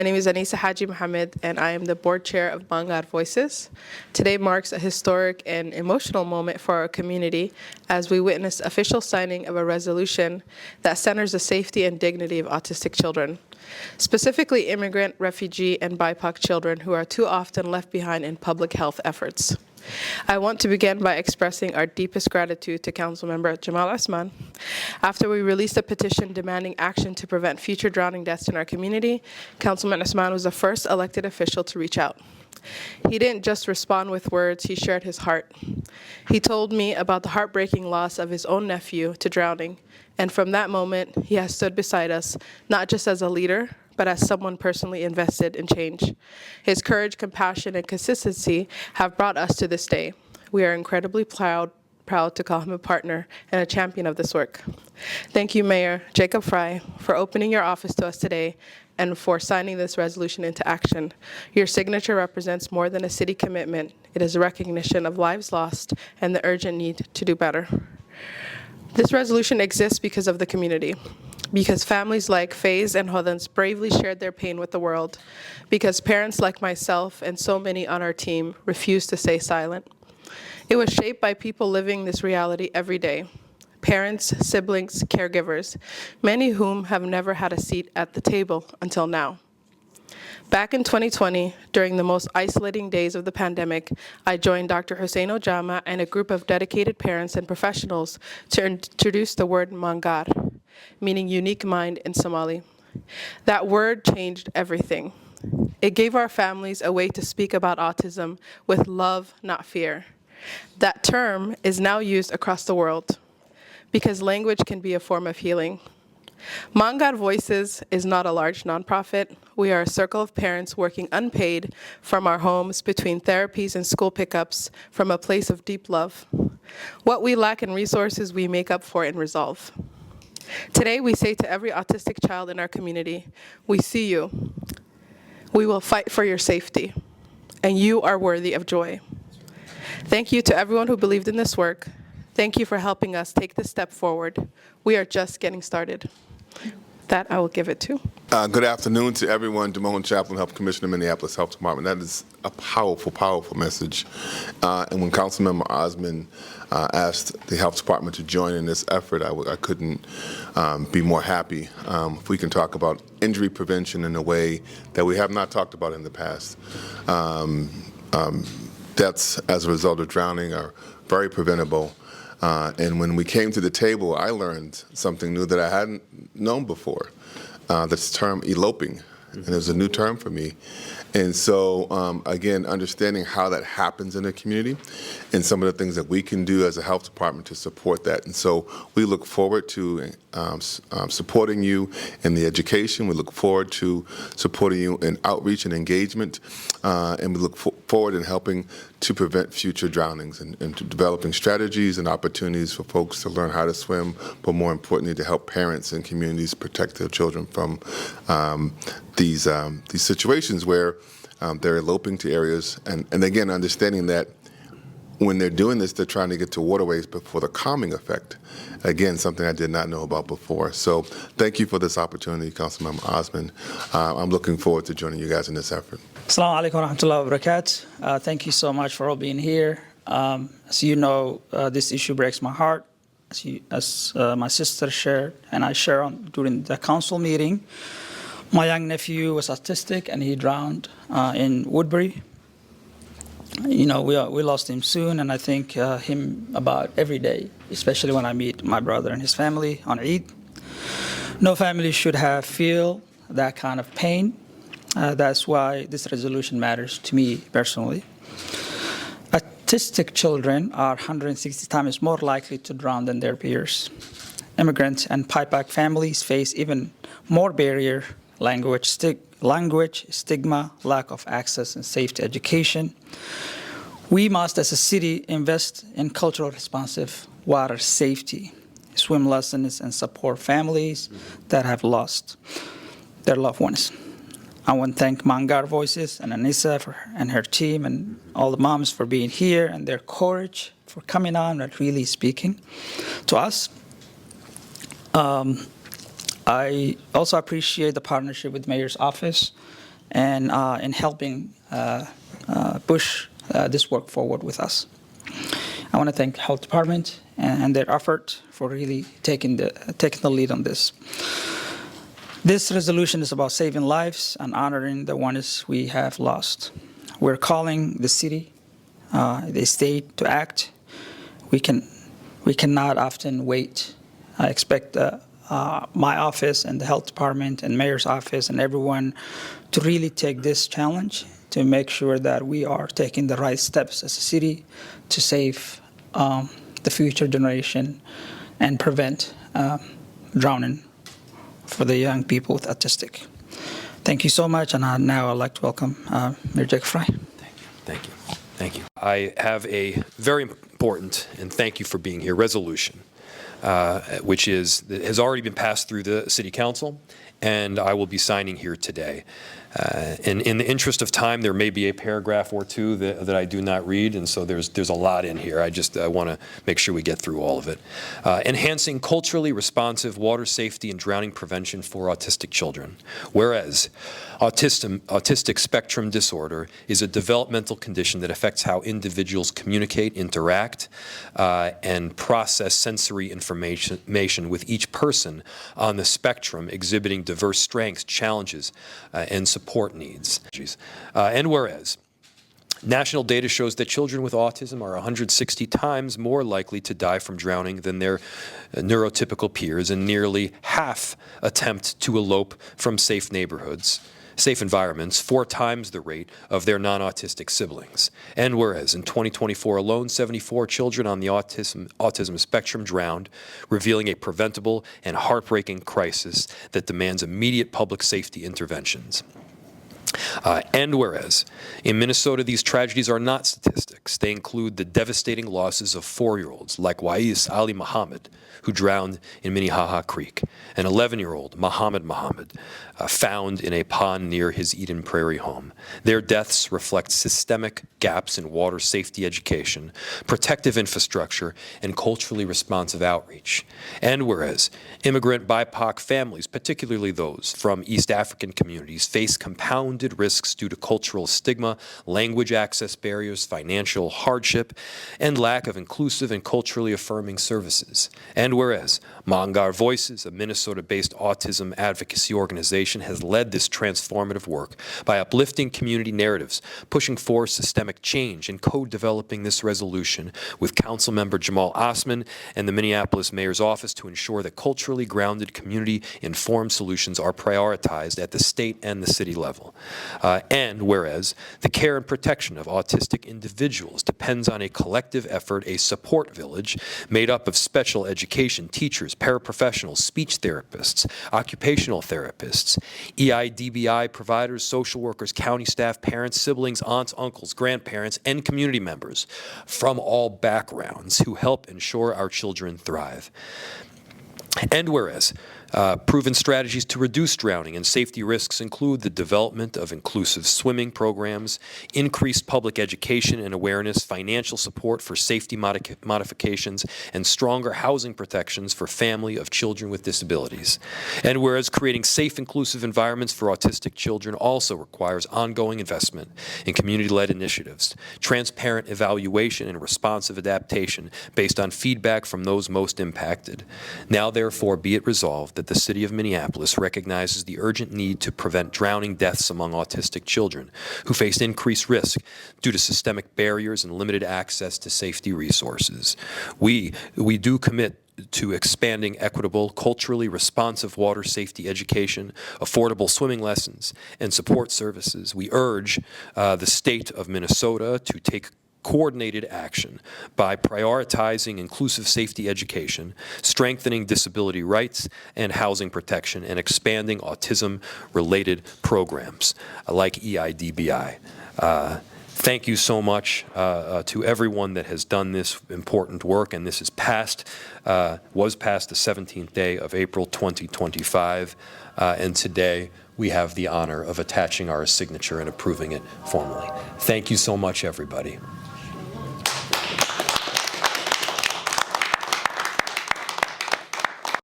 My name is Anisa Haji Mohammed, and I am the board chair of Maangaar Voices. Today marks a historic and emotional moment for our community as we witness official signing of a resolution that centers the safety and dignity of autistic children, specifically immigrant, refugee, and BIPOC children who are too often left behind in public health efforts. I want to begin by expressing our deepest gratitude to Councilmember Jamal Osman. After we released a petition demanding action to prevent future drowning deaths in our community, Councilman Osman was the first elected official to reach out. He didn't just respond with words, he shared his heart. He told me about the heartbreaking loss of his own nephew to drowning, and from that moment, he has stood beside us, not just as a leader, but as someone personally invested in change. His courage, compassion, and consistency have brought us to this day. We are incredibly proud to call him a partner and a champion of this work. Thank you, Mayor Jacob Fry, for opening your office to us today and for signing this resolution into action. Your signature represents more than a city commitment. It is a recognition of lives lost and the urgent need to do better. This resolution exists because of the community, because families like Faiz and Hodans bravely shared their pain with the world, because parents like myself and so many on our team refused to stay silent. It was shaped by people living this reality every day, parents, siblings, caregivers, many whom have never had a seat at the table until now. Back in 2020, during the most isolating days of the pandemic, I joined Dr. Hussein Ojama and a group of dedicated parents and professionals to introduce the word Maangaar, meaning unique mind in Somali. That word changed everything. It gave our families a way to speak about autism with love, not fear. That term is now used across the world because language can be a form of healing. Maangaar Voices is not a large nonprofit. We are a circle of parents working unpaid from our homes between therapies and school pickups from a place of deep love. What we lack in resources, we make up for in resolve. Today, we say to every autistic child in our community, we see you. We will fight for your safety, and you are worthy of joy. Thank you to everyone who believed in this work. Thank you for helping us take this step forward. We are just getting started. That I will give it to. Good afternoon to everyone. Damone Chaplin, Health Commissioner, Minneapolis Health Department. That is a powerful, powerful message. And when Councilmember Osman asked the Health Department to join in this effort, I couldn't be more happy. If we can talk about injury prevention in a way that we have not talked about in the past. Deaths as a result of drowning are very preventable. And when we came to the table, I learned something new that I hadn't known before, this term eloping. And it was a new term for me. And so, again, understanding how that happens in the community and some of the things that we can do as a health department to support that. And so we look forward to supporting you in the education. We look forward to supporting you in outreach and engagement. And we look forward in helping to prevent future drownings and to developing strategies and opportunities for folks to learn how to swim, but more importantly, to help parents and communities protect their children from these situations where they're eloping to areas, and again, understanding that when they're doing this, they're trying to get to waterways, but for the calming effect. Again, something I did not know about before. So thank you for this opportunity, Councilmember Osman. I'm looking forward to joining you guys in this effort. Assalamu alaikum wa rahmatullahi wa barakatuh. Thank you so much for all being here. As you know, this issue breaks my heart. As my sister shared, and I shared during the council meeting, my young nephew was autistic and he drowned in Woodbury. You know, we lost him soon, and I think him about every day, especially when I meet my brother and his family on Eid. No family should feel that kind of pain. That's why this resolution matters to me personally. Autistic children are 160 times more likely to drown than their peers. Immigrants and BIPOC families face even more barrier, language, stigma, lack of access and safe education. We must, as a city, invest in cultural responsive water safety, swim lessons, and support families that have lost their loved ones. I want to thank Maangaar Voices and Anisa and her team and all the moms for being here and their courage for coming on and really speaking to us. I also appreciate the partnership with Mayor's office and in helping push this work forward with us. I want to thank the Health Department and their effort for really taking the lead on this. This resolution is about saving lives and honoring the ones we have lost. We're calling the city, the state to act. We cannot often wait. I expect my office and the Health Department and Mayor's office and everyone to really take this challenge to make sure that we are taking the right steps as a city to save the future generation and prevent drowning for the young people with autistic. Thank you so much, and now I'd like to welcome Mayor Jacob Fry. Thank you. Thank you. I have a very important, and thank you for being here, resolution, which has already been passed through the City Council, and I will be signing here today. And in the interest of time, there may be a paragraph or two that I do not read, and so there's a lot in here. I want to make sure we get through all of it. Enhancing culturally responsive water safety and drowning prevention for autistic children. Whereas autistic spectrum disorder is a developmental condition that affects how individuals communicate, interact, and process sensory information with each person on the spectrum exhibiting diverse strengths, challenges, and support needs. And whereas national data shows that children with autism are 160 times more likely to die from drowning than their neurotypical peers, and nearly half attempt to elope from safe environments, 4 times the rate of their non-autistic siblings. And whereas in 2024 alone, 74 children on the autism spectrum drowned, revealing a preventable and heartbreaking crisis that demands immediate public safety interventions. And whereas in Minnesota, these tragedies are not statistics. They include the devastating losses of 4-year-olds like Wais Ali Muhammad, who drowned in Minnehaha Creek, and 11-year-old Muhammad found in a pond near his Eden Prairie home. Their deaths reflect systemic gaps in water safety education, protective infrastructure, and culturally responsive outreach. And whereas immigrant BIPOC families, particularly those from East African communities, face compounded risks due to cultural stigma, language access barriers, financial hardship, and lack of inclusive and culturally affirming services. And whereas Maangaar Voices, a Minnesota-based autism advocacy organization, has led this transformative work by uplifting community narratives, pushing for systemic change, and co-developing this resolution with Councilmember Jamal Osman and the Minneapolis Mayor's Office to ensure that culturally grounded, community-informed solutions are prioritized at the state and the city level. And whereas the care and protection of autistic individuals depends on a collective effort, a support village made up of special education teachers, paraprofessionals, speech therapists, occupational therapists, EIDBI providers, social workers, county staff, parents, siblings, aunts, uncles, grandparents, and community members from all backgrounds who help ensure our children thrive. And whereas proven strategies to reduce drowning and safety risks include the development of inclusive swimming programs, increased public education and awareness, financial support for safety modifications, and stronger housing protections for family of children with disabilities. And whereas creating safe, inclusive environments for autistic children also requires ongoing investment in community-led initiatives, transparent evaluation, and responsive adaptation based on feedback from those most impacted. Now, therefore, be it resolved that the City of Minneapolis recognizes the urgent need to prevent drowning deaths among autistic children who face increased risk due to systemic barriers and limited access to safety resources. We do commit to expanding equitable, culturally responsive water safety education, affordable swimming lessons, and support services. We urge the state of Minnesota to take coordinated action by prioritizing inclusive safety education, strengthening disability rights and housing protection, and expanding autism-related programs like EIDBI. Thank you so much to everyone that has done this important work, and this is was passed the 17th day of April 2025, and today we have the honor of attaching our signature and approving it formally. Thank you so much, everybody.